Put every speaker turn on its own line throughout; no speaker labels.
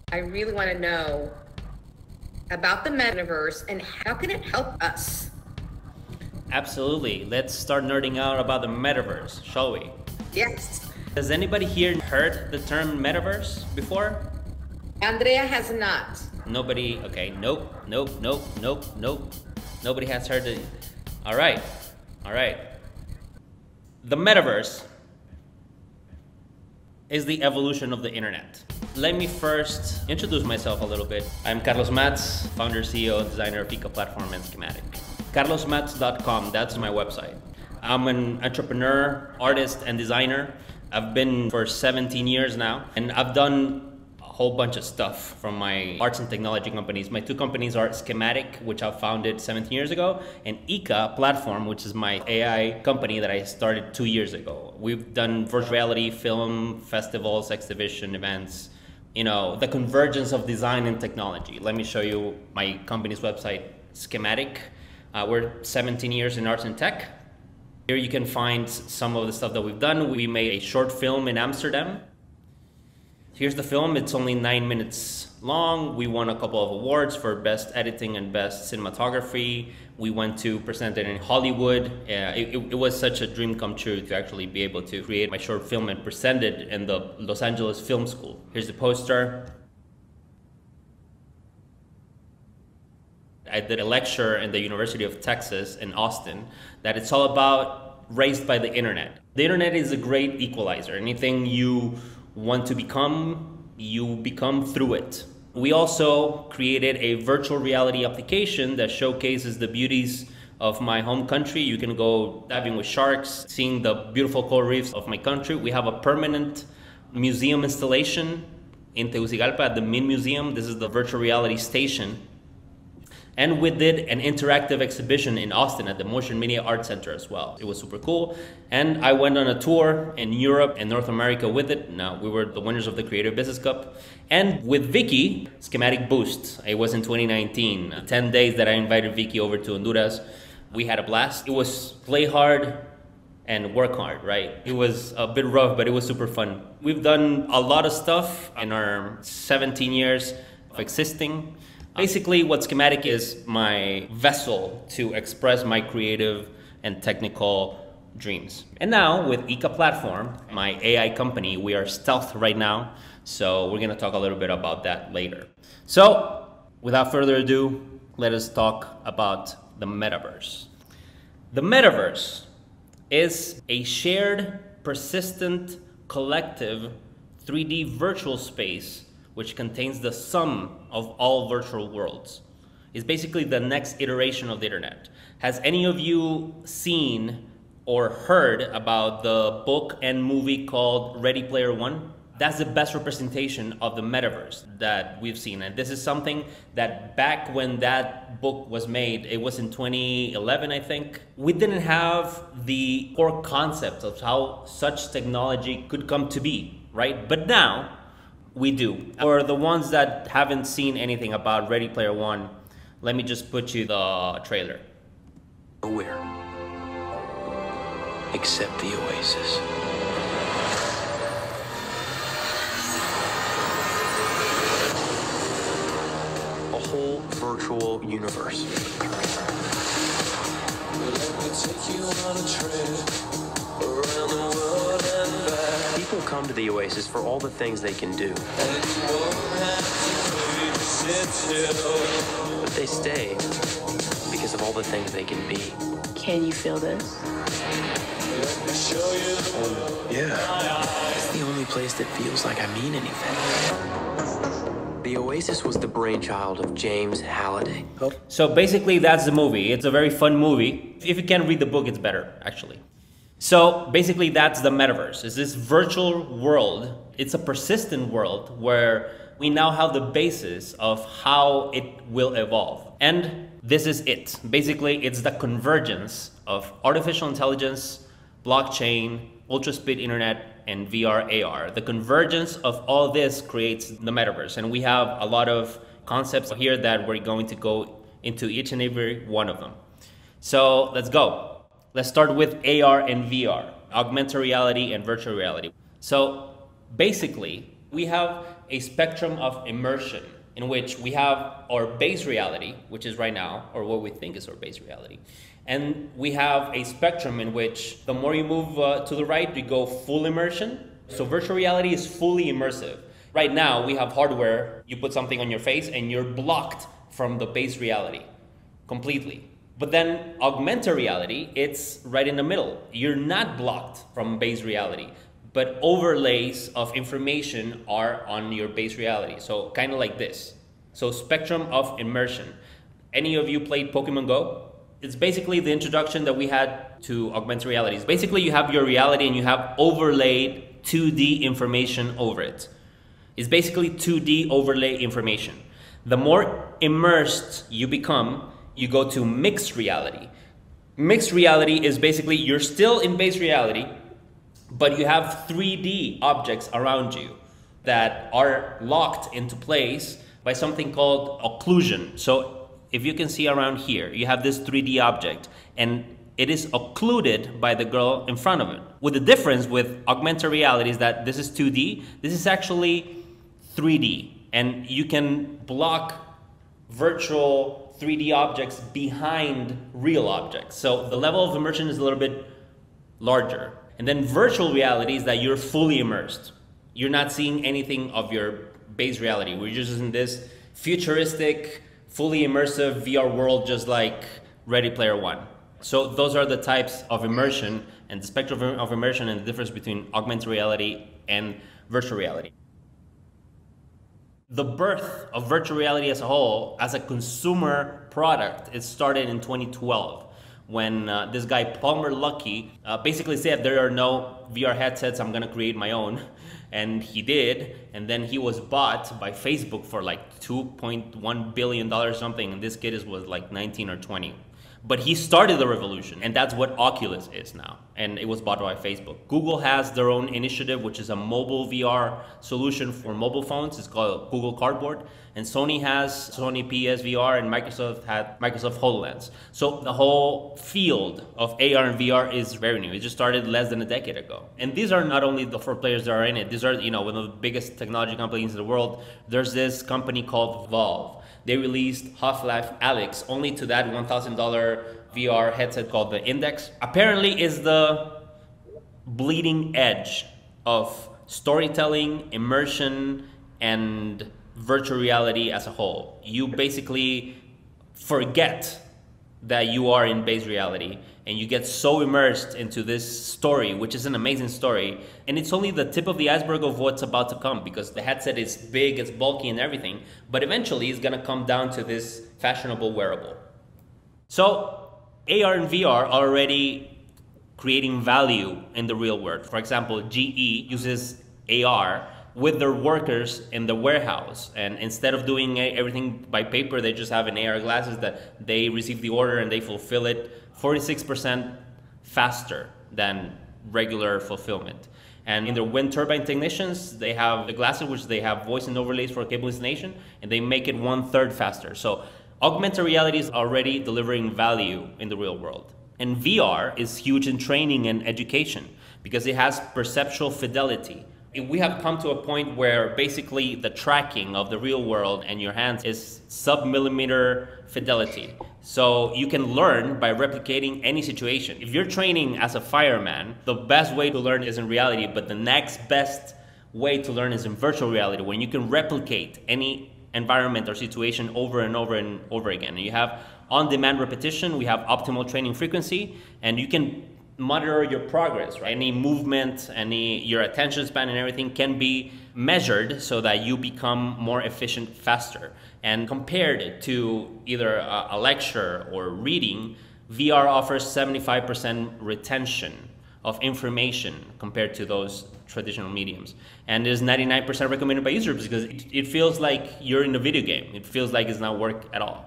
I really want to know about the metaverse and how can it help us?
Absolutely. Let's start nerding out about the metaverse, shall we?
Yes.
Has anybody here heard the term metaverse before?
Andrea has not.
Nobody? Okay, nope. Nobody has heard it. All right. The metaverse is the evolution of the internet. Let me first introduce myself a little bit. I'm Carlos Mats, founder, CEO, and designer of Eco Platform and Schematic. carlosmats.com, that's my website. I'm an entrepreneur, artist, and designer. I've been for 17 years now, and I've done a whole bunch of stuff from my arts and technology companies. My two companies are Schematic, which I founded 17 years ago, and Ika Platform, which is my AI company that I started 2 years ago. We've done virtual reality, film, festivals, exhibition, events, you know, the convergence of design and technology. Let me show you my company's website, Schematic. We're 17 years in arts and tech. Here you can find some of the stuff that we've done. We made a short film in Amsterdam. Here's the film. It's only 9 minutes long. We won a couple of awards for best editing and best cinematography. We went to present it in Hollywood. It was such a dream come true to actually be able to create my short film and present it in the Los Angeles Film School. Here's the poster. I did a lecture in the University of Texas in Austin that it's all about raised by the internet. The internet is a great equalizer. Anything you want to become, you become through it. We also created a virtual reality application that showcases the beauties of my home country. You can go diving with sharks, seeing the beautiful coral reefs of my country. We have a permanent museum installation in Tegucigalpa at the Min Museum. This is the virtual reality station. And we did an interactive exhibition in Austin at the Motion Media Art Center as well. It was super cool. And I went on a tour in Europe and North America with it. Now, we were the winners of the Creative Business Cup. And with Vicky, Schematic Boost. It was in 2019. 10 days that I invited Vicky over to Honduras. We had a blast. It was play hard and work hard, right? It was a bit rough, but it was super fun. We've done a lot of stuff in our 17 years of existing. Basically, what Schematic is my vessel to express my creative and technical dreams. And now with Ika Platform, my AI company, we are stealth right now. So we're gonna talk a little bit about that later. So without further ado, let us talk about the metaverse. The metaverse is a shared, persistent, collective 3D virtual space which contains the sum of all virtual worlds. It's basically the next iteration of the internet. Has any of you seen or heard about the book and movie called Ready Player One? That's the best representation of the metaverse that we've seen. And this is something that back when that book was made, it was in 2011, I think, we didn't have the core concept of how such technology could come to be, right? But now, we do. For the ones that haven't seen anything about Ready Player One, let me just put you the trailer.
Nowhere except the oasis. A whole virtual universe. People come to the oasis for all the things they can do. But they stay because of all the things they can be.
Can you feel this?
Yeah. It's the only place that feels like I mean anything. The Oasis was the brainchild of James Halliday.
So basically that's the movie. It's a very fun movie. If you can read the book, it's better, actually. So basically that's the metaverse. It's this virtual world. It's a persistent world where we now have the basis of how it will evolve. And this is it. Basically, it's the convergence of artificial intelligence, blockchain, ultra-speed internet, and VR, AR. The convergence of all this creates the metaverse. And we have a lot of concepts here that we're going to go into each and every one of them. So let's go. Let's start with AR and VR, augmented reality and virtual reality. So basically, We have a spectrum of immersion in which we have our base reality, which is right now, or what we think is our base reality. And we have a spectrum in which the more you move to the right, you go full immersion. So virtual reality is fully immersive. Right now, we have hardware, you put something on your face and you're blocked from the base reality completely. But then augmented reality, it's right in the middle. You're not blocked from base reality, but overlays of information are on your base reality. So kind of like this. So spectrum of immersion. Any of you played Pokemon Go? It's basically the introduction that we had to augmented realities. Basically, you have your reality and you have overlaid 2D information over it. It's basically 2D overlay information. The more immersed you become, you go to mixed reality. Mixed reality is basically you're still in base reality, but you have 3D objects around you that are locked into place by something called occlusion. So if you can see around here, you have this 3D object and it is occluded by the girl in front of it. With the difference with augmented reality is that this is 2D, this is actually 3D, and you can block virtual 3D objects behind real objects. So the level of immersion is a little bit larger. And then virtual reality is that you're fully immersed. You're not seeing anything of your base reality. We're just in this futuristic, fully immersive VR world, just like Ready Player One. So those are the types of immersion and the spectrum of immersion and the difference between augmented reality and virtual reality. The birth of virtual reality as a whole, as a consumer product, it started in 2012 when this guy Palmer Luckey basically said there are no VR headsets, I'm gonna create my own. And he did, and then he was bought by Facebook for like $2.1 billion or something, and this kid was like 19 or 20. But he started the revolution, and that's what Oculus is now. And it was bought by Facebook. Google has their own initiative, which is a mobile VR solution for mobile phones. It's called Google Cardboard. And Sony has Sony PSVR, and Microsoft had Microsoft HoloLens. So the whole field of AR and VR is very new. It just started less than a decade ago. And these are not only the 4 players that are in it. These are, one of the biggest technology companies in the world. There's this company called Valve. They released Half-Life Alyx only to that $1,000 VR headset called the Index. Apparently is the bleeding edge of storytelling, immersion, and virtual reality as a whole. You basically forget that you are in base reality and you get so immersed into this story, which is an amazing story. And it's only the tip of the iceberg of what's about to come, because the headset is big, it's bulky and everything, but eventually it's gonna come down to this fashionable wearable. So AR and VR are already creating value in the real world. For example, GE uses AR with their workers in the warehouse, and instead of doing everything by paper, they just have an AR glasses that they receive the order and they fulfill it 46% faster than regular fulfillment. And in their wind turbine technicians, they have the glasses which they have voice and overlays for cable installation, and they make it 1/3 faster. So augmented reality is already delivering value in the real world. And VR is huge in training and education because it has perceptual fidelity. We have come to a point where basically the tracking of the real world and your hands is sub-millimeter fidelity. So you can learn by replicating any situation. If you're training as a fireman, the best way to learn is in reality, but the next best way to learn is in virtual reality, when you can replicate any environment or situation over and over and over again. And you have on-demand repetition, we have optimal training frequency, and you can monitor your progress, right? Any movement, your attention span and everything can be measured so that you become more efficient faster. And compared to either a lecture or reading, VR offers 75% retention of information compared to those traditional mediums. And it is 99% recommended by users because it feels like you're in a video game. It feels like it's not work at all.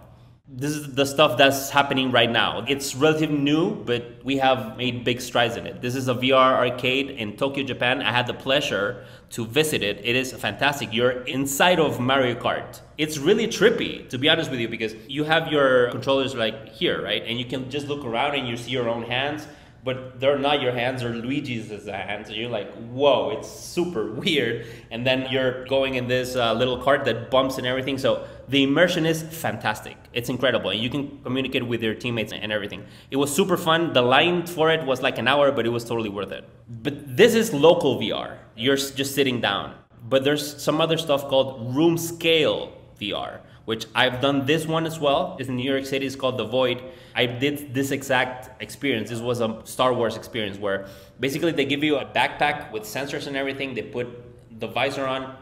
This is the stuff that's happening right now. It's relatively new, but we have made big strides in it. This is a VR arcade in Tokyo, Japan. I had the pleasure to visit it. It is fantastic. You're inside of Mario Kart. It's really trippy, to be honest with you, because you have your controllers like here, right? And you can just look around and you see your own hands. but they're not your hands, they're Luigi's hands. And you're like, whoa, it's super weird. And then you're going in this little cart that bumps and everything. So the immersion is fantastic. It's incredible. And you can communicate with your teammates and everything. It was super fun. The line for it was like an hour, but it was totally worth it. But this is local VR. You're just sitting down. But there's some other stuff called room scale VR, which I've done this one as well. It's in New York City. It's called The Void. I did this exact experience. This was a Star Wars experience where basically they give you a backpack with sensors and everything. They put the visor on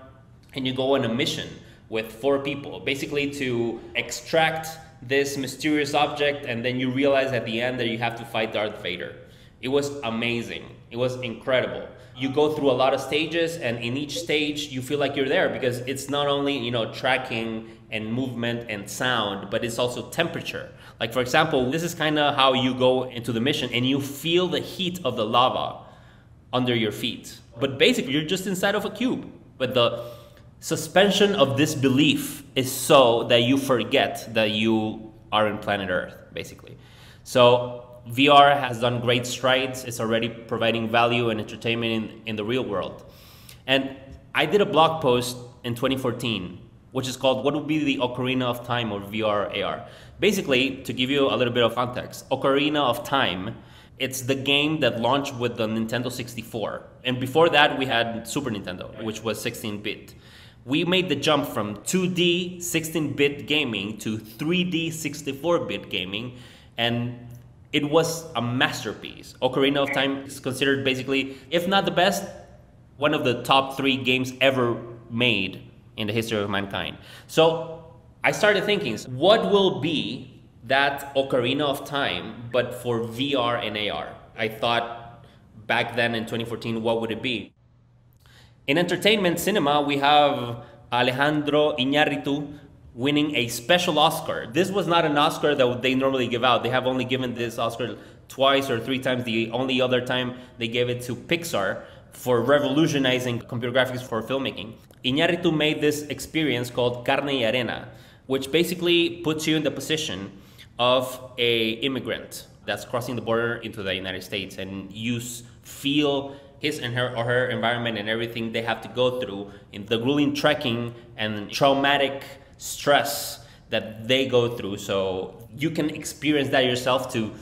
and you go on a mission with 4 people, basically to extract this mysterious object, and then you realize at the end that you have to fight Darth Vader. It was amazing. It was incredible. You go through a lot of stages, and in each stage you feel like you're there because it's not only, you know, tracking and movement and sound, but it's also temperature. Like for example, this is kind of how you go into the mission and you feel the heat of the lava under your feet. But basically you're just inside of a cube. But the suspension of disbelief is so that you forget that you are in planet Earth, basically. So VR has done great strides. It's already providing value and entertainment in the real world. And I did a blog post in 2014, which is called What Would Be the Ocarina of Time of VR AR? Basically, to give you a little bit of context, Ocarina of Time, it's the game that launched with the Nintendo 64. And before that, we had Super Nintendo, which was 16-bit. We made the jump from 2D 16-bit gaming to 3D 64-bit gaming, and it was a masterpiece. Ocarina of Time is considered basically, if not the best, one of the top 3 games ever made in the history of mankind. So I started thinking, what will be that Ocarina of Time, but for VR and AR? I thought back then in 2014, what would it be? In entertainment cinema, we have Alejandro Iñárritu winning a special Oscar. This was not an Oscar that they normally give out. They have only given this Oscar twice or 3 times. The only other time they gave it to Pixar for revolutionizing computer graphics for filmmaking. Iñárritu made this experience called Carne y Arena, which basically puts you in the position of an immigrant that's crossing the border into the United States, and you feel his and her environment and everything they have to go through in the grueling trekking and traumatic stress that they go through, so you can experience that yourself to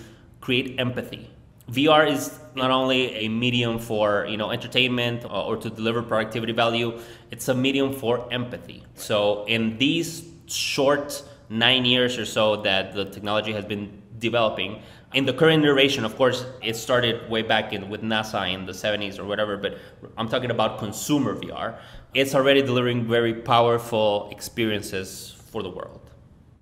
create empathy. VR is not only a medium for, you know, entertainment or to deliver productivity value, it's a medium for empathy. So in these short 9 years or so that the technology has been developing, in the current iteration, of course, it started way back with NASA in the 70s or whatever, but I'm talking about consumer VR. It's already delivering very powerful experiences for the world.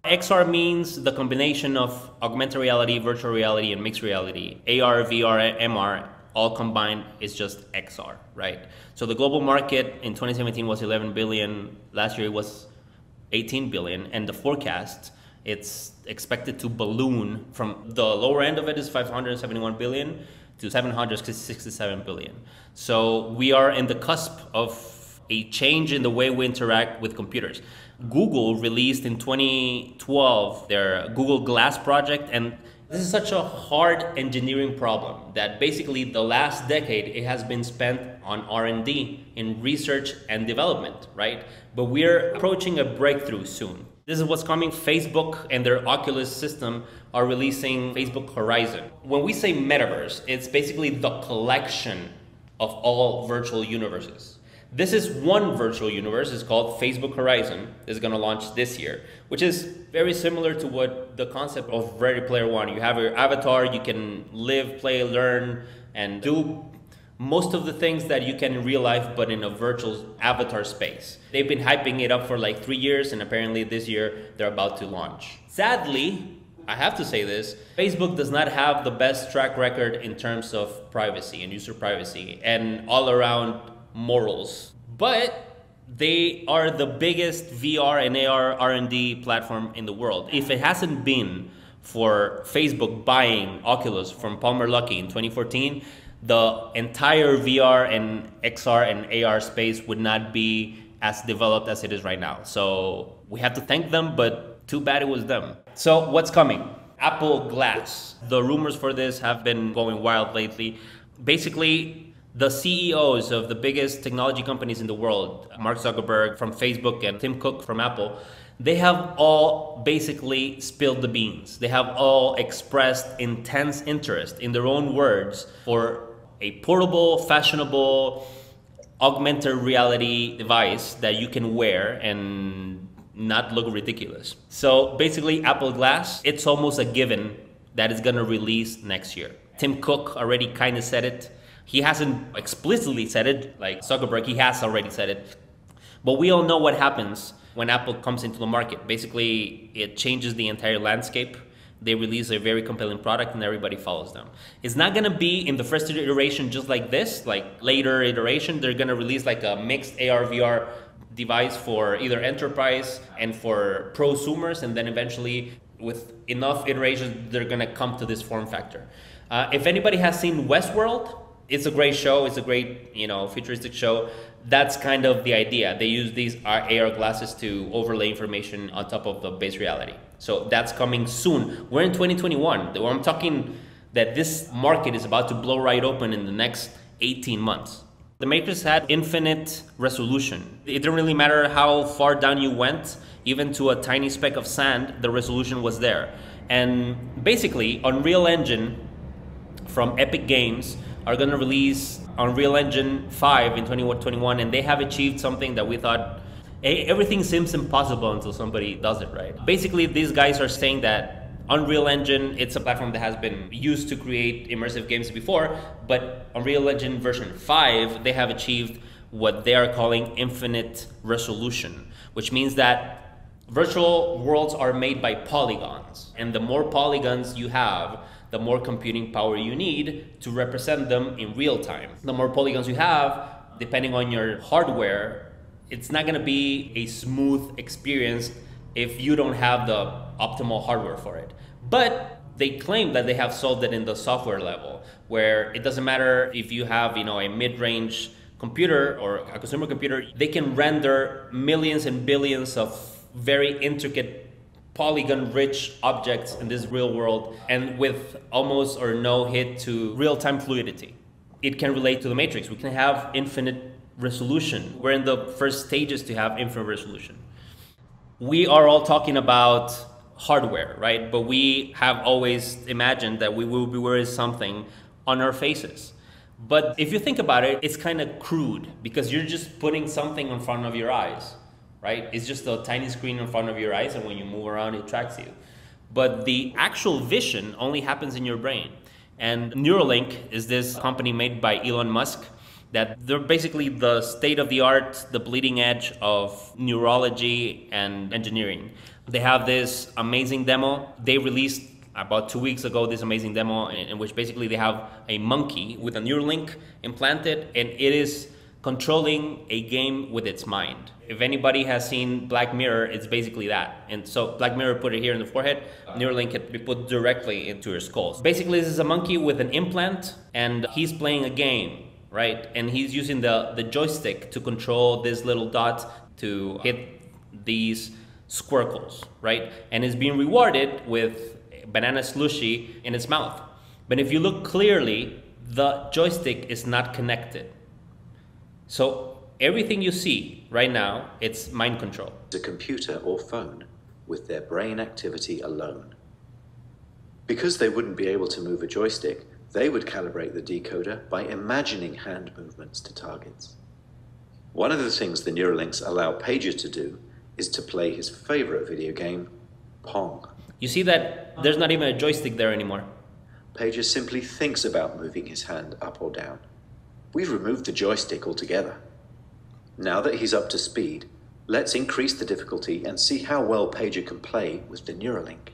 XR means the combination of augmented reality, virtual reality, and mixed reality. AR, VR, and MR all combined is just XR, right? So the global market in 2017 was 11 billion. Last year it was 18 billion, and the forecast, it's expected to balloon from the lower end of it is 571 billion to 767 billion. So we are in the cusp of a change in the way we interact with computers. Google released in 2012 their Google Glass project, and this is such a hard engineering problem that basically the last decade it has been spent on R&D, in research and development, right? But we're approaching a breakthrough soon. This is what's coming. Facebook and their Oculus system are releasing Facebook Horizon. When we say metaverse, it's basically the collection of all virtual universes. This is one virtual universe. It's called Facebook Horizon. It's going to launch this year, which is very similar to what the concept of Ready Player One. You have your avatar, you can live, play, learn, and do most of the things that you can in real life, but in a virtual avatar space. They've been hyping it up for like 3 years, and apparently this year they're about to launch. Sadly, I have to say this, Facebook does not have the best track record in terms of privacy and user privacy and all around morals, but they are the biggest VR and AR R&D platform in the world. If it hasn't been for Facebook buying Oculus from Palmer Luckey in 2014, the entire VR and XR and AR space would not be as developed as it is right now. So we have to thank them, but too bad it was them. So what's coming? Apple Glass. The rumors for this have been going wild lately. Basically, the CEOs of the biggest technology companies in the world, Mark Zuckerberg from Facebook and Tim Cook from Apple, they have all basically spilled the beans. They have all expressed intense interest, in their own words, for a portable, fashionable, augmented reality device that you can wear and not look ridiculous. So basically, Apple Glass, it's almost a given that it's gonna release next year. Tim Cook already kind of said it. He hasn't explicitly said it, like Zuckerberg, he has already said it. But we all know what happens when Apple comes into the market. Basically, it changes the entire landscape. They release a very compelling product and everybody follows them. It's not gonna be in the first iteration just like this, like later iteration, they're gonna release like a mixed AR, VR device for either enterprise and for prosumers, and then eventually with enough iterations, they're gonna come to this form factor. If anybody has seen Westworld, it's a great show. It's a great, futuristic show. That's kind of the idea. They use these AR glasses to overlay information on top of the base reality. So that's coming soon. We're in 2021. I'm talking that this market is about to blow right open in the next 18 months. The Matrix had infinite resolution. It didn't really matter how far down you went, even to a tiny speck of sand, the resolution was there. And basically, Unreal Engine from Epic Games are going to release Unreal Engine 5 in 2021, and they have achieved something that we thought, everything seems impossible until somebody does it, right? Basically, these guys are saying that Unreal Engine, it's a platform that has been used to create immersive games before, but Unreal Engine version 5, they have achieved what they are calling infinite resolution, which means that virtual worlds are made by polygons, and the more polygons you have, the more computing power you need to represent them in real time. The more polygons you have, depending on your hardware, it's not gonna be a smooth experience if you don't have the optimal hardware for it. But they claim that they have solved it in the software level, where it doesn't matter if you have, a mid-range computer or a consumer computer, they can render millions and billions of very intricate polygon-rich objects in this real world, and with almost or no hit to real-time fluidity. It can relate to the Matrix. We can have infinite resolution. We're in the first stages to have infinite resolution. We are all talking about hardware, right? But we have always imagined that we will be wearing something on our faces. But if you think about it, it's kind of crude, because you're just putting something in front of your eyes. Right? It's just a tiny screen in front of your eyes, and when you move around, it tracks you. But the actual vision only happens in your brain. And Neuralink is this company made by Elon Musk that they're basically the state-of-the-art, the bleeding edge of neurology and engineering. They have this amazing demo. They released about 2 weeks ago this amazing demo in which basically they have a monkey with a Neuralink implanted, and it is controlling a game with its mind. If anybody has seen Black Mirror, it's basically that. And so Black Mirror put it here in the forehead, Neuralink can be put directly into your skull. Basically, this is a monkey with an implant, and he's playing a game, right? And he's using the joystick to control this little dot to hit these squircles, right? And it's being rewarded with banana slushy in its mouth. But if you look clearly, the joystick is not connected. So everything you see right now, it's mind control.
A computer or phone with their brain activity alone. Because they wouldn't be able to move a joystick, they would calibrate the decoder by imagining hand movements to targets. One of the things the Neuralinks allow Pager to do is to play his favorite video game, Pong.
You see that there's not even a joystick there anymore.
Pager simply thinks about moving his hand up or down. We've removed the joystick altogether. Now that he's up to speed, let's increase the difficulty and see how well Pager can play with the Neuralink.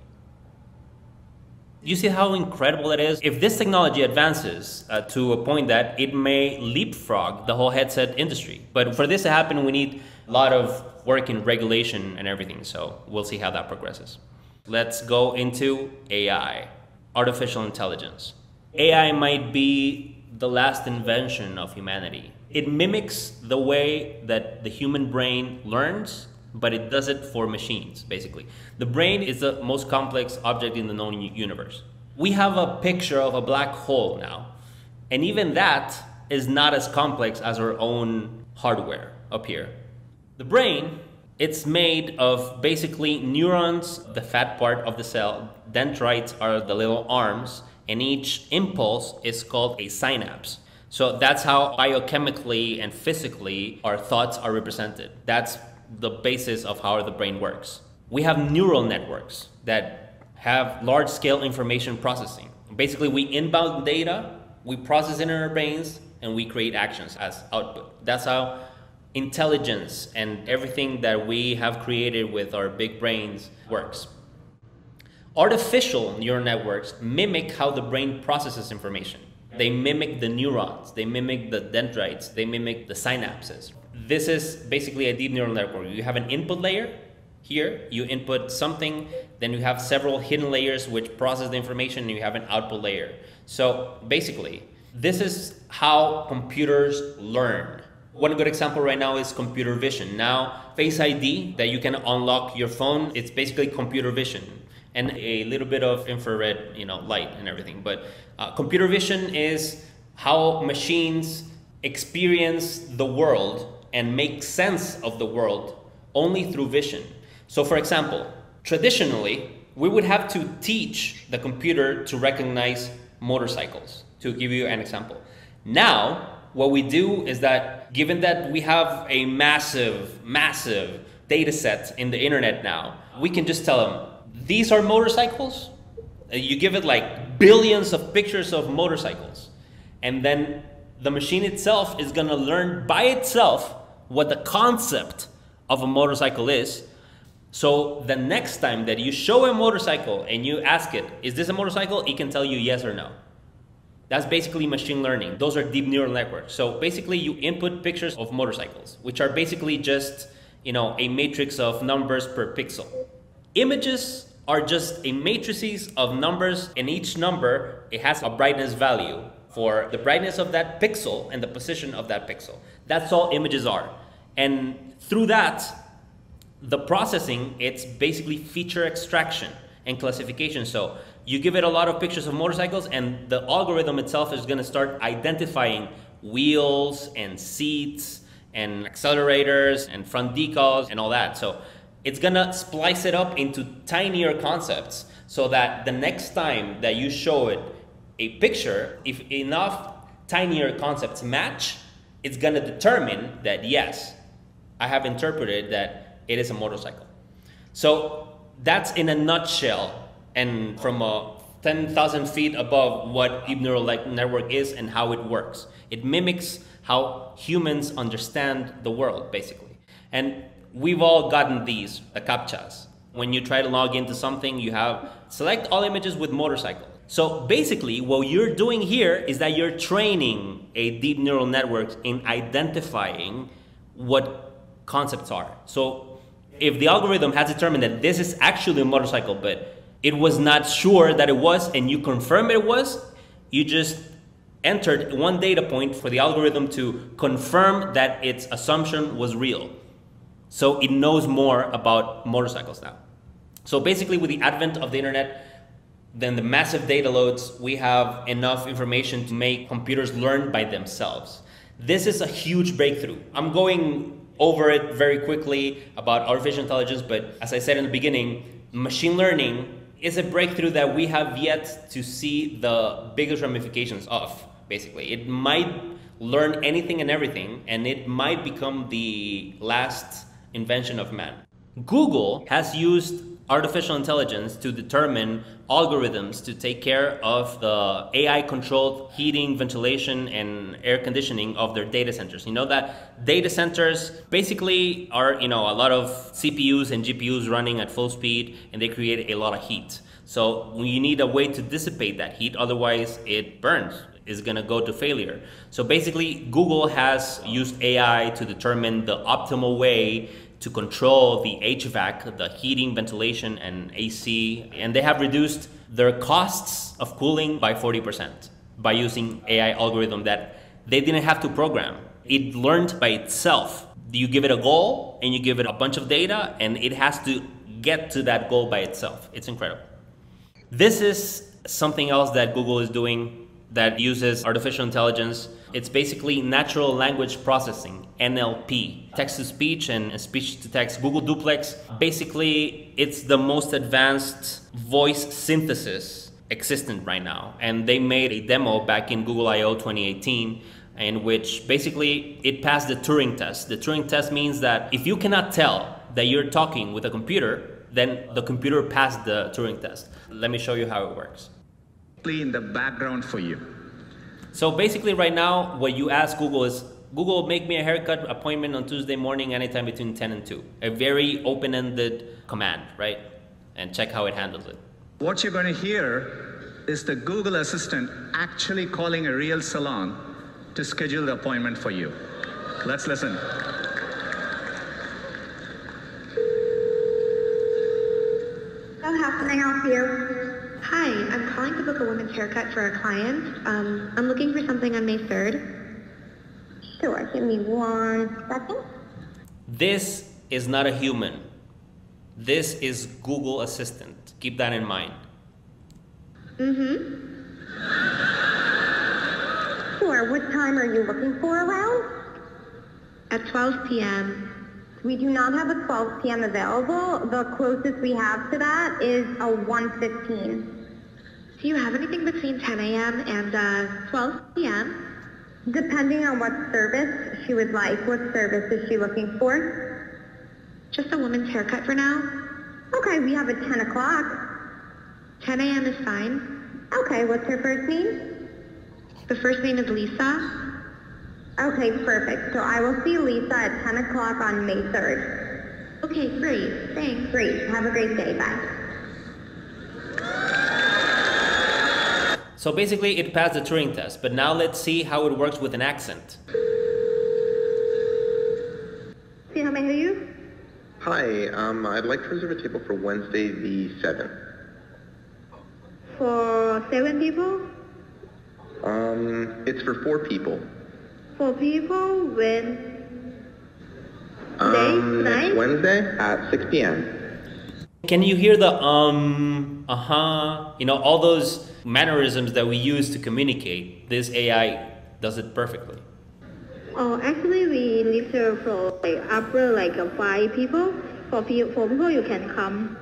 You see how incredible it is? If this technology advances to a point that it may leapfrog the whole headset industry. But for this to happen, we need a lot of work in regulation and everything. So we'll see how that progresses. Let's go into AI, artificial intelligence. AI might be the last invention of humanity. It mimics the way that the human brain learns but it does it for machines, basically. The brain is the most complex object in the known universe. We have a picture of a black hole now, and even that is not as complex as our own hardware up here. The brain, it's made of basically neurons, the fat part of the cell. Dendrites are the little arms, and each impulse is called a synapse. So that's how biochemically and physically our thoughts are represented. That's the basis of how the brain works. We have neural networks that have large-scale information processing. Basically, we inbound data, we process it in our brains, and we create actions as output. That's how intelligence and everything that we have created with our big brains works. Artificial neural networks mimic how the brain processes information. They mimic the neurons, they mimic the dendrites, they mimic the synapses. This is basically a deep neural network. You have an input layer here, you input something, then you have several hidden layers which process the information, and you have an output layer. So basically, this is how computers learn. One good example right now is computer vision. Now, Face ID that you can unlock your phone, it's basically computer vision and a little bit of infrared, light and everything. But computer vision is how machines experience the world and make sense of the world only through vision. So for example, traditionally, we would have to teach the computer to recognize motorcycles, to give you an example. Now, what we do is that, given that we have a massive data set in the internet now, we can just tell them, these are motorcycles. You give it like billions of pictures of motorcycles. And then the machine itself is gonna learn by itself what the concept of a motorcycle is. So the next time that you show a motorcycle and you ask it, is this a motorcycle? It can tell you yes or no. That's basically machine learning. Those are deep neural networks. So basically you input pictures of motorcycles, which are basically just, a matrix of numbers per pixel. Images are just a matrices of numbers, and each number, it has a brightness value for the brightness of that pixel and the position of that pixel. That's all images are. And through that, the processing, it's basically feature extraction and classification. So you give it a lot of pictures of motorcycles, and the algorithm itself is going to start identifying wheels and seats and accelerators and front decals and all that. So it's going to splice it up into tinier concepts so that the next time that you show it a picture, if enough tinier concepts match, it's going to determine that, yes, I have interpreted that it is a motorcycle. So that's in a nutshell, and from 10,000 feet above, what deep neural network is and how it works. It mimics how humans understand the world, basically. And we've all gotten these, the CAPTCHAs. When you try to log into something, you have select all images with motorcycle. So basically, what you're doing here is that you're training a deep neural network in identifying what concepts are. So if the algorithm has determined that this is actually a motorcycle, but it was not sure that it was, and you confirm it was, you just entered one data point for the algorithm to confirm that its assumption was real. So it knows more about motorcycles now. So basically, with the advent of the internet, then the massive data loads, we have enough information to make computers learn by themselves. This is a huge breakthrough. I'm going over it very quickly about artificial intelligence, but as I said in the beginning, machine learning is a breakthrough that we have yet to see the biggest ramifications of, basically. It might learn anything and everything, and it might become the last invention of man. Google has used artificial intelligence to determine algorithms to take care of the AI-controlled heating, ventilation, and air conditioning of their data centers. You know that data centers basically are, a lot of CPUs and GPUs running at full speed, and they create a lot of heat. So you need a way to dissipate that heat, otherwise it burns. Is going to go to failure. So basically, Google has used AI to determine the optimal way to control the HVAC, the heating, ventilation, and AC, and they have reduced their costs of cooling by 40% by using AI algorithm that they didn't have to program. It learned by itself. You give it a goal and you give it a bunch of data and it has to get to that goal by itself. It's incredible. This is something else that Google is doing that uses artificial intelligence. It's basically natural language processing, NLP, text-to-speech and speech-to-text, Google Duplex. Basically, it's the most advanced voice synthesis existent right now. And they made a demo back in Google I/O 2018 in which basically it passed the Turing test. The Turing test means that if you cannot tell that you're talking with a computer, then the computer passed the Turing test. Let me show you how it works.
In the background for you.
So basically right now, what you ask Google is, Google, make me a haircut appointment on Tuesday morning, anytime between 10 and 2. A very open-ended command, right? And check how it handles it.
What you're going to hear is the Google Assistant actually calling a real salon to schedule the appointment for you. Let's listen.
So how can I help you? Hi, I'm calling to book a woman's haircut for a client. I'm looking for something on May 3rd. Sure, give me 1 second.
This is not a human. This is Google Assistant. Keep that in mind.
Sure, what time are you looking for around? At 12 p.m. We do not have a 12 p.m. available. The closest we have to that is a 1:15. Do you have anything between 10 a.m. and 12 p.m.? Depending on what service she would like. What service is she looking for? Just a woman's haircut for now. Okay, we have a 10 o'clock. 10 a.m. is fine. Okay, what's her first name? The first name is Lisa. Okay, perfect. So I will see Lisa at 10 o'clock on May 3rd. Okay, great. Thanks. Great. Have a great day. Bye.
So basically it passed the Turing test, but now let's see how it works with an accent.
See how may I hear you?
Hi, I'd like to reserve a table for Wednesday the 7th.
For 7 people?
It's for 4 people.
4 people? When?
Next Wednesday at 6 p.m.
Can you hear the you know, all those mannerisms that we use to communicate? This AI does it perfectly.
Oh, actually we leave there for after 5 people. For 4 people you can come.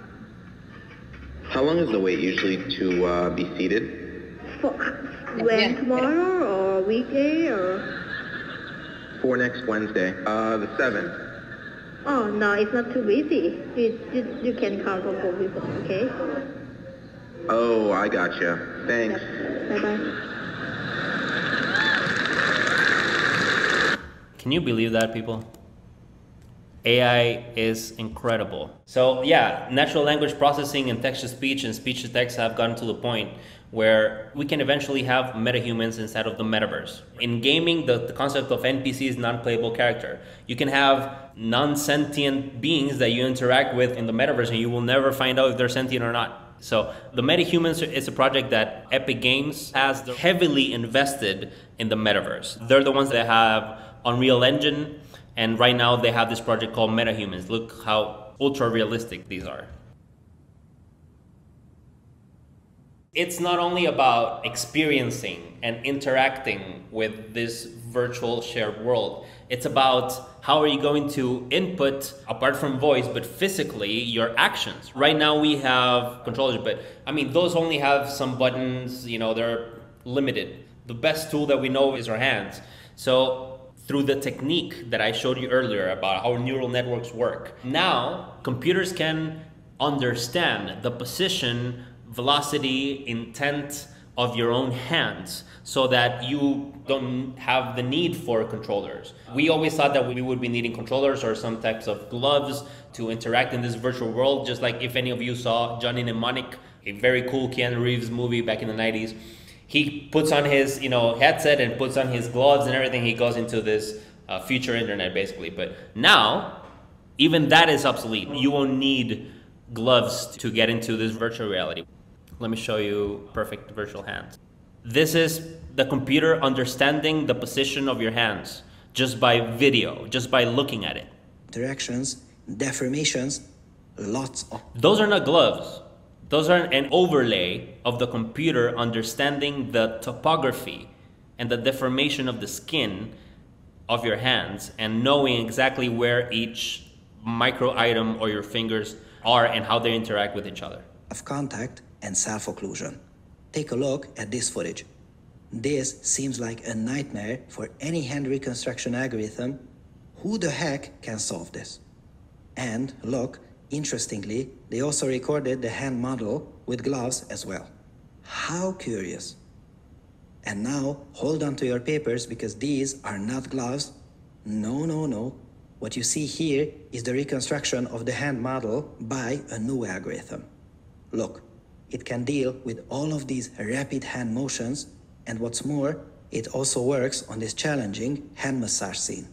How long is the wait usually to be seated?
For when, tomorrow or weekday or?
For next Wednesday, the 7th.
Oh no, it's not too busy. You can come for 4 people, okay?
Oh, I gotcha. Thanks.
Bye bye.
Can you believe that, people? AI is incredible. So yeah, natural language processing and text-to-speech and speech-to-text have gotten to the point where we can eventually have metahumans inside of the metaverse. In gaming, the concept of NPC is non-playable character. You can have non-sentient beings that you interact with in the metaverse and you will never find out if they're sentient or not. So the metahumans is a project that Epic Games has heavily invested in the metaverse. They're the ones that have Unreal Engine, and right now they have this project called Metahumans. Look how ultra realistic these are. It's not only about experiencing and interacting with this virtual shared world. It's about how are you going to input, apart from voice, but physically, your actions. Right now we have controllers, but I mean, those only have some buttons, you know, they're limited. The best tool that we know is our hands. So through the technique that I showed you earlier about how neural networks work, now computers can understand the position, velocity, intent of your own hands so that you don't have the need for controllers. We always thought that we would be needing controllers or some types of gloves to interact in this virtual world, just like if any of you saw Johnny Mnemonic, a very cool Keanu Reeves movie back in the 90s. He puts on his headset and puts on his gloves and everything. He goes into this future internet basically. But now, even that is obsolete. You won't need gloves to get into this virtual reality. Let me show you perfect virtual hands. This is the computer understanding the position of your hands. just by video, just by looking at it.
Interactions, deformations, lots of...
Those are not gloves. Those are an overlay of the computer understanding the topography and the deformation of the skin of your hands and knowing exactly where each micro item or your fingers are and how they interact with each other.
Of contact and self-occlusion. Take a look at this footage. This seems like a nightmare for any hand reconstruction algorithm. Who the heck can solve this? And look, interestingly, they also recorded the hand model with gloves as well. How curious. And now, hold on to your papers because these are not gloves. No, no, no. What you see here is the reconstruction of the hand model by a new algorithm. Look, it can deal with all of these rapid hand motions, and what's more, it also works on this challenging hand massage scene.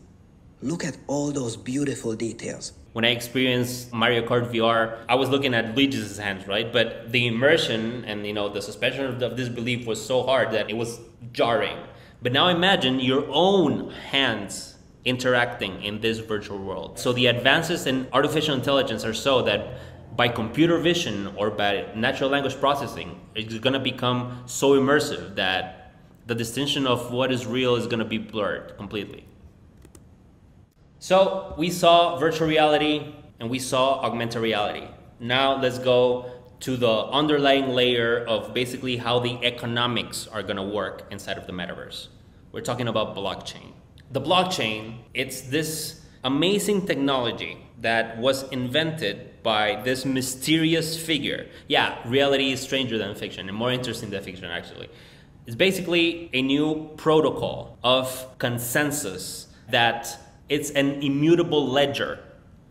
Look at all those beautiful details.
When I experienced Mario Kart VR, I was looking at Luigi's hands, right? But the immersion and the suspension of disbelief was so hard that it was jarring. But now imagine your own hands interacting in this virtual world. So the advances in artificial intelligence are so that by computer vision or by natural language processing, it's gonna become so immersive that the distinction of what is real is gonna be blurred completely. So we saw virtual reality and we saw augmented reality. Now let's go to the underlying layer of basically how the economics are gonna work inside of the metaverse. We're talking about blockchain. The blockchain, it's this amazing technology that was invented by this mysterious figure. Yeah, reality is stranger than fiction and more interesting than fiction actually. It's basically a new protocol of consensus that it's an immutable ledger.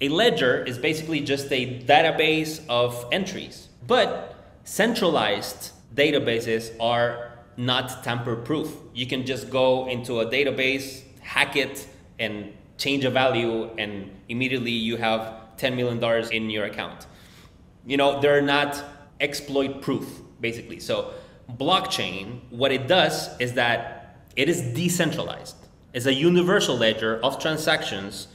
A ledger is basically just a database of entries, but centralized databases are not tamper-proof. You can just go into a database, hack it, and change a value, and immediately you have $10 million in your account. They're not exploit-proof, basically. So blockchain, what it does is that it is decentralized. It's a universal ledger of transactions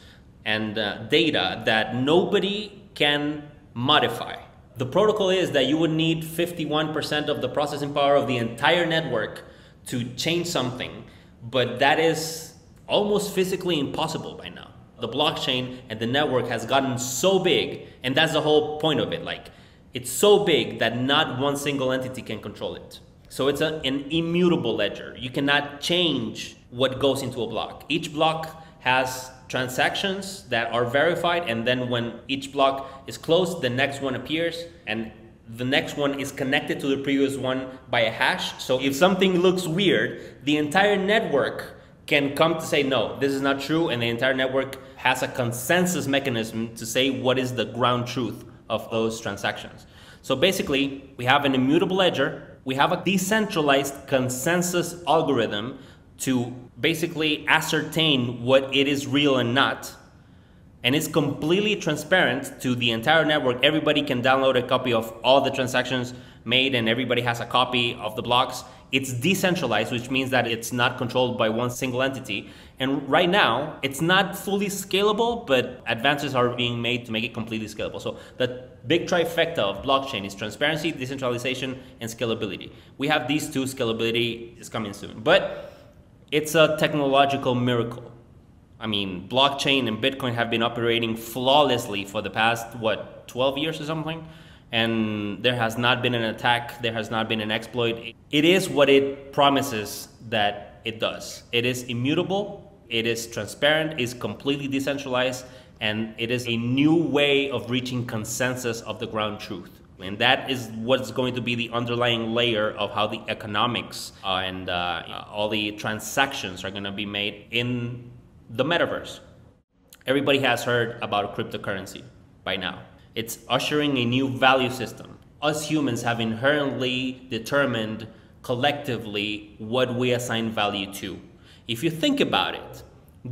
and data that nobody can modify. The protocol is that you would need 51% of the processing power of the entire network to change something, but that is almost physically impossible by now. The blockchain and the network has gotten so big, and that's the whole point of it. It's so big that not one single entity can control it. So it's an immutable ledger. You cannot change what goes into a block. Each block has transactions that are verified, and then when each block is closed, the next one appears, and the next one is connected to the previous one by a hash. So if something looks weird, the entire network can come to say, no, this is not true, and the entire network has a consensus mechanism to say what is the ground truth of those transactions. So basically, we have an immutable ledger, we have a decentralized consensus algorithm to basically ascertain what it is real and not. And it's completely transparent to the entire network. Everybody can download a copy of all the transactions made, and everybody has a copy of the blocks. It's decentralized, which means that it's not controlled by one single entity. And right now, it's not fully scalable, but advances are being made to make it completely scalable. So the big trifecta of blockchain is transparency, decentralization, and scalability. We have these two. Scalability is coming soon. But it's a technological miracle. I mean, blockchain and Bitcoin have been operating flawlessly for the past, 12 years or something? And there has not been an attack, there has not been an exploit. It is what it promises that it does. It is immutable, it is transparent, it's completely decentralized, and it is a new way of reaching consensus of the ground truth. And that is what's going to be the underlying layer of how the economics and all the transactions are going to be made in the metaverse. Everybody has heard about cryptocurrency by now. It's ushering a new value system. Us humans have inherently determined collectively what we assign value to. If you think about it,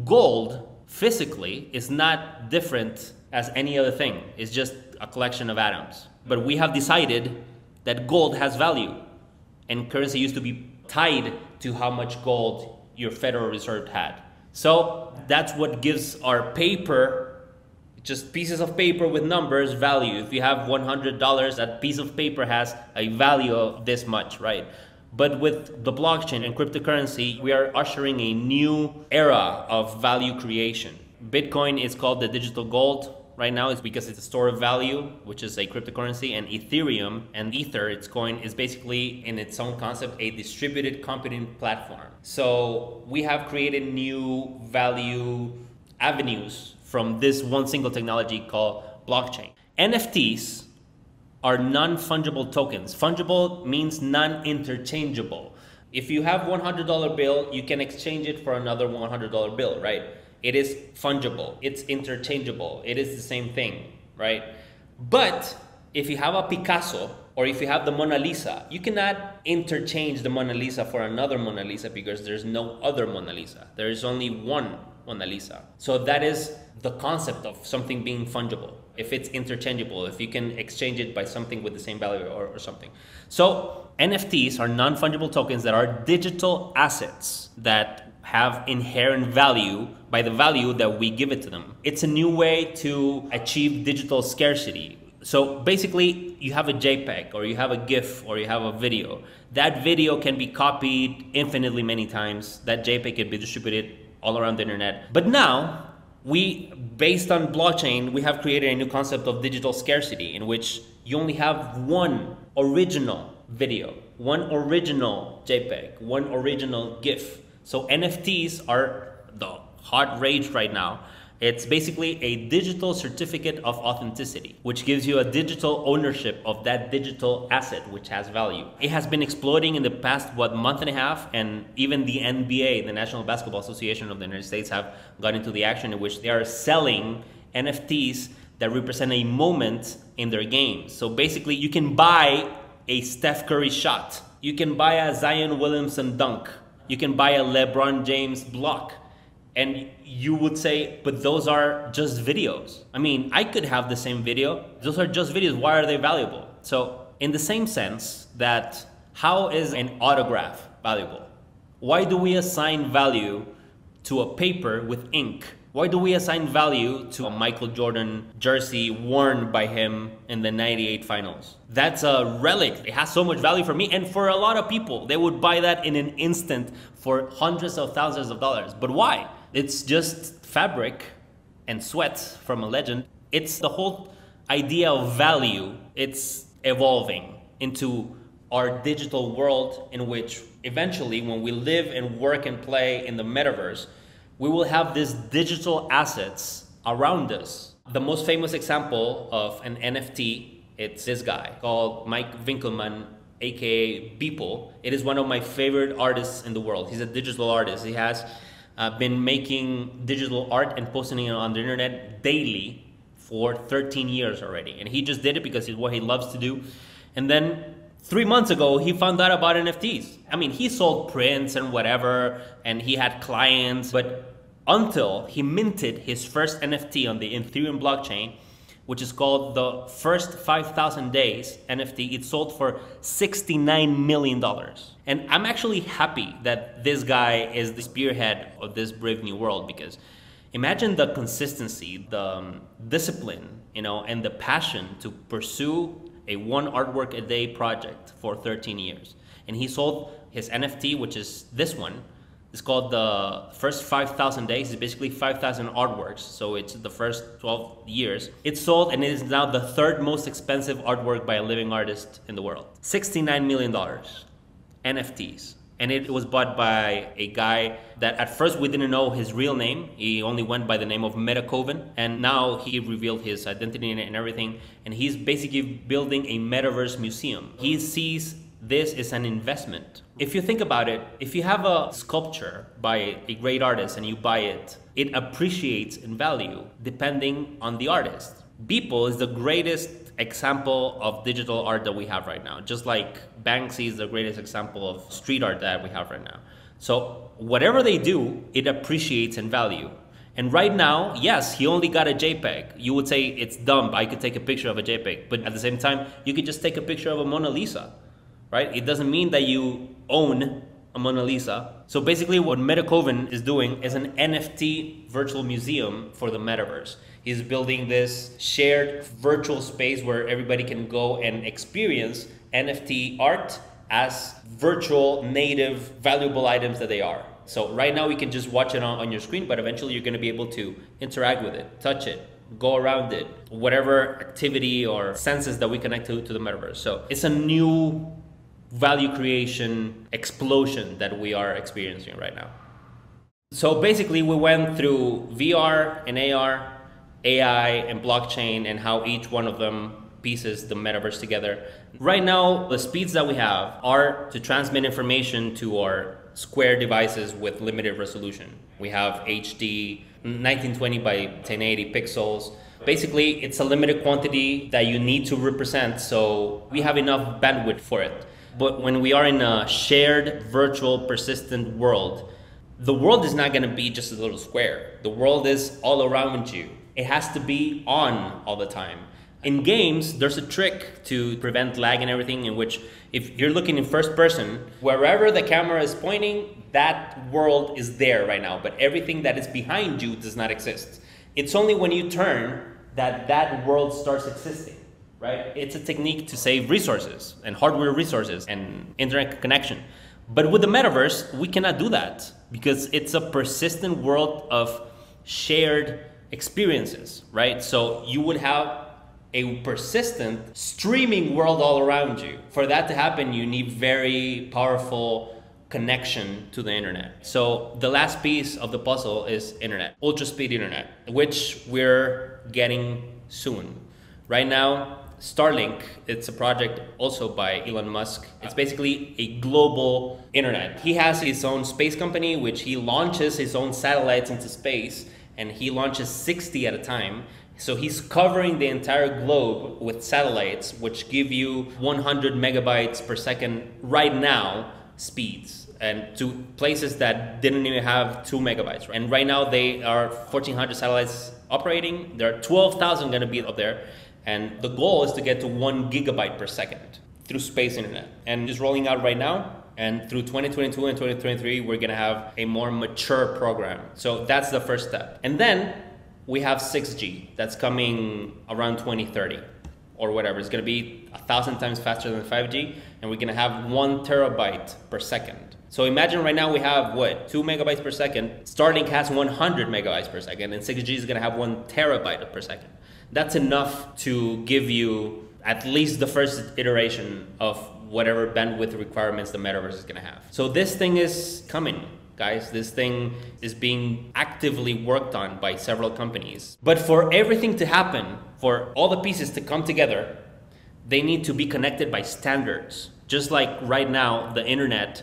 gold physically is not different as any other thing. It's just a collection of atoms. But we have decided that gold has value, and currency used to be tied to how much gold your Federal Reserve had. So that's what gives our paper, just pieces of paper with numbers, value. If you have $100, that piece of paper has a value of this much, right? But with the blockchain and cryptocurrency, we are ushering a new era of value creation. Bitcoin is called the digital gold. Right now it's because it's a store of value, which is a cryptocurrency, and Ethereum and Ether, its coin, is basically in its own concept a distributed computing platform. So we have created new value avenues from this one single technology called blockchain. NFTs are non-fungible tokens. Fungible means non-interchangeable. If you have $100 bill, you can exchange it for another $100 bill, right? It is fungible, it's interchangeable, it is the same thing, right? But if you have a Picasso or if you have the Mona Lisa, you cannot interchange the Mona Lisa for another Mona Lisa because there's no other Mona Lisa. There is only one Mona Lisa. So that is the concept of something being fungible. If it's interchangeable, if you can exchange it by something with the same value or something. So NFTs are non-fungible tokens that are digital assets that have inherent value by the value that we give it to them. It's a new way to achieve digital scarcity. So basically, you have a JPEG or you have a GIF or you have a video. That video can be copied infinitely many times. That JPEG can be distributed all around the internet. But now, based on blockchain, we have created a new concept of digital scarcity in which you only have one original video, one original JPEG, one original GIF. So NFTs are the hot rage right now. It's basically a digital certificate of authenticity, which gives you a digital ownership of that digital asset, which has value. It has been exploding in the past, month and a half, and even the NBA, the National Basketball Association of the United States, have got into the action in which they are selling NFTs that represent a moment in their game. So basically, you can buy a Steph Curry shot. You can buy a Zion Williamson dunk. You can buy a LeBron James block. And you would say, but those are just videos. I mean, I could have the same video. Those are just videos. Why are they valuable? So in the same sense that how is an autograph valuable? Why do we assign value to a paper with ink? Why do we assign value to a Michael Jordan jersey worn by him in the '98 finals? That's a relic. It has so much value for me and for a lot of people. They would buy that in an instant for hundreds of thousands of dollars. But why? It's just fabric and sweat from a legend. It's the whole idea of value. It's evolving into our digital world in which eventually when we live and work and play in the metaverse, we will have these digital assets around us. The most famous example of an NFT, it's this guy called Mike Winkelmann, aka Beeple. It is one of my favorite artists in the world. He's a digital artist. He has been making digital art and posting it on the internet daily for 13 years already. And he just did it because it's what he loves to do. And then 3 months ago, he found out about NFTs. I mean, he sold prints and whatever, and he had clients, but until he minted his first NFT on the Ethereum blockchain, which is called the First 5,000 Days NFT, it sold for $69 million. And I'm actually happy that this guy is the spearhead of this brave new world, because imagine the consistency, the discipline, and the passion to pursue a one artwork a day project for 13 years. And he sold his NFT, which is this one. It's called the First 5,000 Days. It's basically 5,000 artworks. So it's the first 12 years. It sold and it is now the third most expensive artwork by a living artist in the world. $69 million, NFTs. And it was bought by a guy that at first we didn't know his real name. He only went by the name of Metacoven. And now he revealed his identity and everything. And he's basically building a Metaverse museum. He sees this is an investment. If you think about it, if you have a sculpture by a great artist and you buy it, it appreciates in value depending on the artist. Beeple is the greatest example of digital art that we have right now, just like Banksy is the greatest example of street art that we have right now. So whatever they do, it appreciates in value. And right now, yes, he only got a JPEG. You would say it's dumb, I could take a picture of a JPEG, but at the same time, you could just take a picture of a Mona Lisa. Right? It doesn't mean that you own a Mona Lisa. So basically what Metacoven is doing is an NFT virtual museum for the metaverse. He's building this shared virtual space where everybody can go and experience NFT art as virtual native valuable items that they are. So right now we can just watch it on your screen, but eventually you're going to be able to interact with it, touch it, go around it, whatever activity or senses that we connect to the metaverse. So it's a new value creation explosion that we are experiencing right now. So basically we went through VR and AR, AI and blockchain, and how each one of them pieces the metaverse together. Right now, the speeds that we have are to transmit information to our square devices with limited resolution. We have HD 1920 by 1080 pixels. Basically, it's a limited quantity that you need to represent, so we have enough bandwidth for it. But when we are in a shared, virtual, persistent world, the world is not going to be just a little square. The world is all around you. It has to be on all the time. In games, there's a trick to prevent lag and everything, in which if you're looking in first person, wherever the camera is pointing, that world is there right now, but everything that is behind you does not exist. It's only when you turn that that world starts existing, right? It's a technique to save resources and hardware resources and internet connection. But with the metaverse, we cannot do that because it's a persistent world of shared experiences, right? So you would have a persistent streaming world all around you. For that to happen, you need very powerful connection to the internet. So the last piece of the puzzle is internet, ultra speed internet, which we're getting soon. Right now, Starlink, it's a project also by Elon Musk. It's basically a global internet. He has his own space company, which he launches his own satellites into space, and he launches 60 at a time. So he's covering the entire globe with satellites, which give you 100 megabytes per second right now speeds, and to places that didn't even have 2 megabytes. And right now they are 1,400 satellites operating. There are 12,000 going to be up there. And the goal is to get to 1 gigabyte per second through space internet. And it's rolling out right now. And through 2022 and 2023, we're going to have a more mature program. So that's the first step. And then we have 6G that's coming around 2030 or whatever. It's going to be 1,000 times faster than 5G, and we're going to have 1 terabyte per second. So imagine right now we have what, 2 megabytes per second. Starlink has 100 megabytes per second, and 6G is going to have 1 terabyte per second. That's enough to give you at least the first iteration of whatever bandwidth requirements the metaverse is going to have. So this thing is coming, guys. This thing is being actively worked on by several companies. But for everything to happen, for all the pieces to come together, they need to be connected by standards. Just like right now, the internet,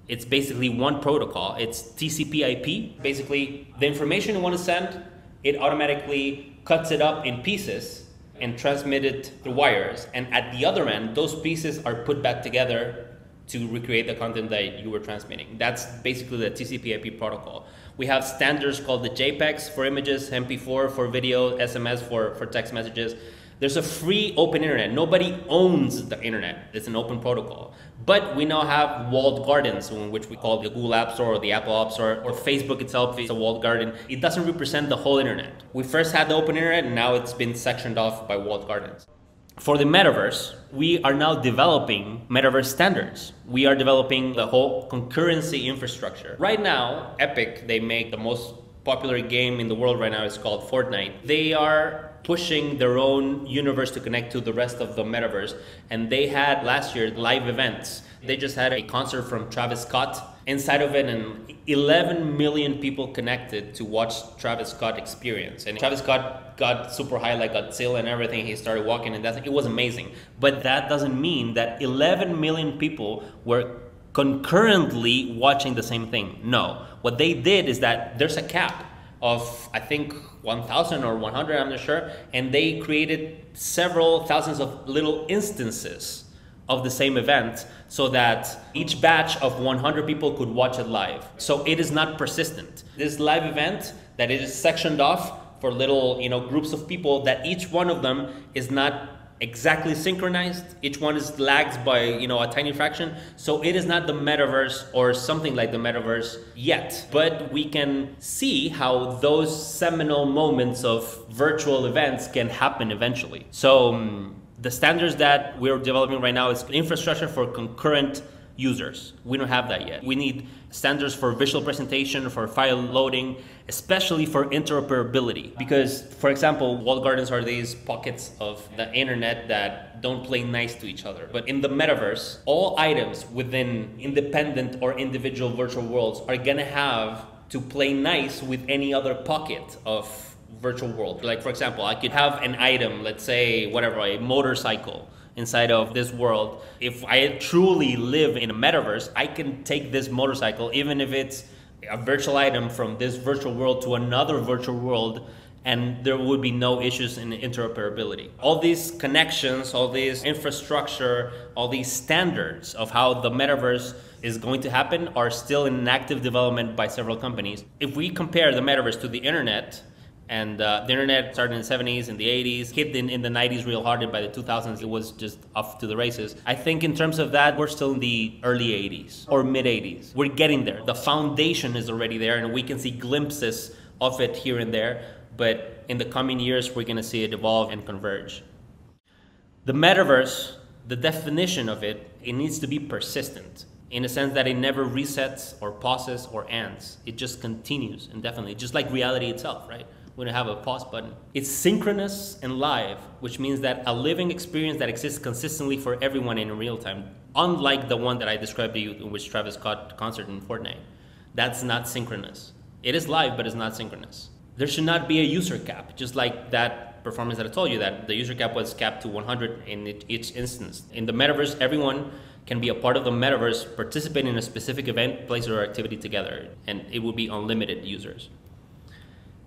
it's basically one protocol. It's TCP/IP. Basically, the information you want to send, it automatically cuts it up in pieces and transmits it through wires. And at the other end, those pieces are put back together to recreate the content that you were transmitting. That's basically the TCP/IP protocol. We have standards called the JPEGs for images, MP4 for video, SMS for text messages. There's a free open internet. Nobody owns the internet. It's an open protocol. But we now have walled gardens, which we call the Google App Store or the Apple App Store, or Facebook itself is a walled garden. It doesn't represent the whole internet. We first had the open internet, and now it's been sectioned off by walled gardens. For the metaverse, we are now developing metaverse standards. We are developing the whole concurrency infrastructure. Right now, Epic, they make the most popular game in the world right now. It's called Fortnite. They are pushing their own universe to connect to the rest of the metaverse. And they had last year live events. They just had a concert from Travis Scott. Inside of it, and 11 million people connected to watch Travis Scott experience. And Travis Scott got super high like Godzilla and everything. He started walking and it was amazing. But that doesn't mean that 11 million people were concurrently watching the same thing. No, what they did is that there's a cap of, I think, 1,000 or 100, I'm not sure. And they created several thousands of little instances of the same event so that each batch of 100 people could watch it live. So it is not persistent. This live event that it is sectioned off for little, groups of people that each one of them is not exactly synchronized. Each one is lagged by, you know, a tiny fraction. So it is not the metaverse or something like the metaverse yet, but we can see how those seminal moments of virtual events can happen eventually. So the standards that we're developing right now is infrastructure for concurrent users. We don't have that yet. We need standards for visual presentation, for file loading, especially for interoperability. Because, for example, walled gardens are these pockets of the internet that don't play nice to each other. But in the metaverse, all items within independent or individual virtual worlds are gonna have to play nice with any other pocket of virtual world. Like, for example, I could have an item, let's say, whatever, a motorcycle, inside of this world. If I truly live in a metaverse, I can take this motorcycle, even if it's a virtual item, from this virtual world to another virtual world, and there would be no issues in interoperability. All these connections, all these infrastructure, all these standards of how the metaverse is going to happen are still in active development by several companies. If we compare the metaverse to the internet, and the internet started in the 70s and the 80s, hit in the 90s real hard, and by the 2000s it was just off to the races. I think in terms of that, we're still in the early 80s or mid 80s. We're getting there. The foundation is already there, and we can see glimpses of it here and there, but in the coming years we're gonna see it evolve and converge. The metaverse, the definition of it, it needs to be persistent, in a sense that it never resets or pauses or ends. It just continues indefinitely, just like reality itself, right? We don't have a pause button. It's synchronous and live, which means that a living experience that exists consistently for everyone in real time, unlike the one that I described to you in which Travis Scott concert in Fortnite. That's not synchronous. It is live, but it's not synchronous. There should not be a user cap, just like that performance that I told you, that the user cap was capped to 100 in each instance. In the metaverse, everyone can be a part of the metaverse, participate in a specific event, place, or activity together, and it will be unlimited users.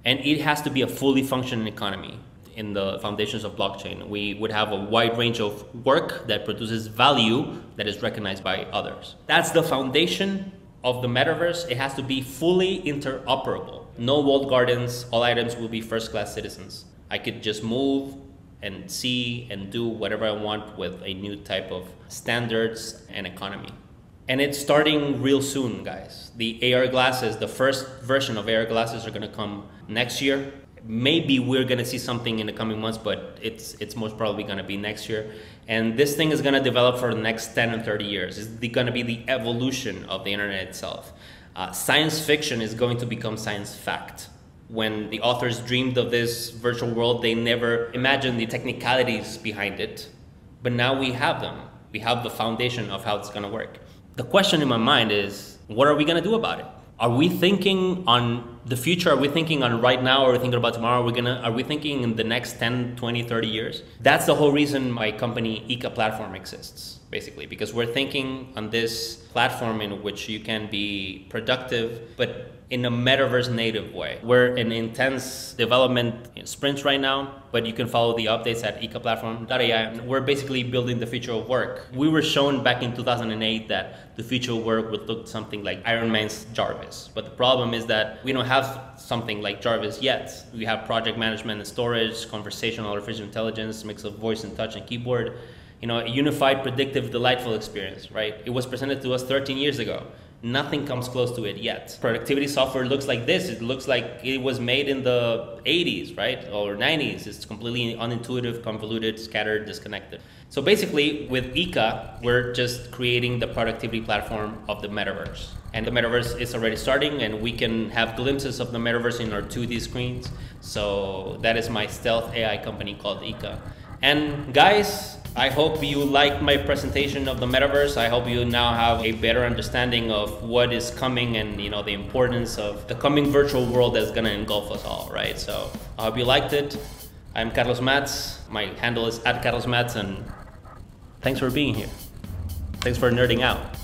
And it has to be a fully functioning economy. In the foundations of blockchain, we would have a wide range of work that produces value that is recognized by others. That's the foundation of the metaverse. It has to be fully interoperable. No walled gardens, all items will be first-class citizens. I could just move and see and do whatever I want with a new type of standards and economy. And it's starting real soon, guys. The AR glasses, the first version of AR glasses are gonna come next year. Maybe we're gonna see something in the coming months, but it's most probably gonna be next year. And this thing is gonna develop for the next 10 and 30 years. It's gonna be the evolution of the internet itself. Science fiction is going to become science fact. When the authors dreamed of this virtual world, they never imagined the technicalities behind it, but now we have them. We have the foundation of how it's gonna work. The question in my mind is, what are we gonna do about it? Are we thinking on the future? Are we thinking on right now? Are we thinking about tomorrow? Are we thinking in the next 10, 20, 30 years? That's the whole reason my company ICA platform exists, basically, because we're thinking on this platform in which you can be productive, but in a metaverse native way. We're in intense development sprints right now, but you can follow the updates at ecaplatform.ai. We're basically building the future of work. We were shown back in 2008 that the future of work would look something like Iron Man's Jarvis. But the problem is that we don't have something like Jarvis yet. We have project management and storage, conversational artificial intelligence, mix of voice and touch and keyboard, you know, a unified, predictive, delightful experience, right? It was presented to us 13 years ago. Nothing comes close to it yet. Productivity software looks like this. It looks like it was made in the 80s, right? Or 90s. It's completely unintuitive, convoluted, scattered, disconnected. So basically, with ICA, we're just creating the productivity platform of the metaverse. And the metaverse is already starting, and we can have glimpses of the metaverse in our 2D screens. So that is my stealth AI company called ICA. And guys, I hope you liked my presentation of the metaverse. I hope you now have a better understanding of what is coming and, you know, the importance of the coming virtual world that's gonna engulf us all, right? So I hope you liked it. I'm Carlos Mats. My handle is @CarlosMats, and thanks for being here. Thanks for nerding out.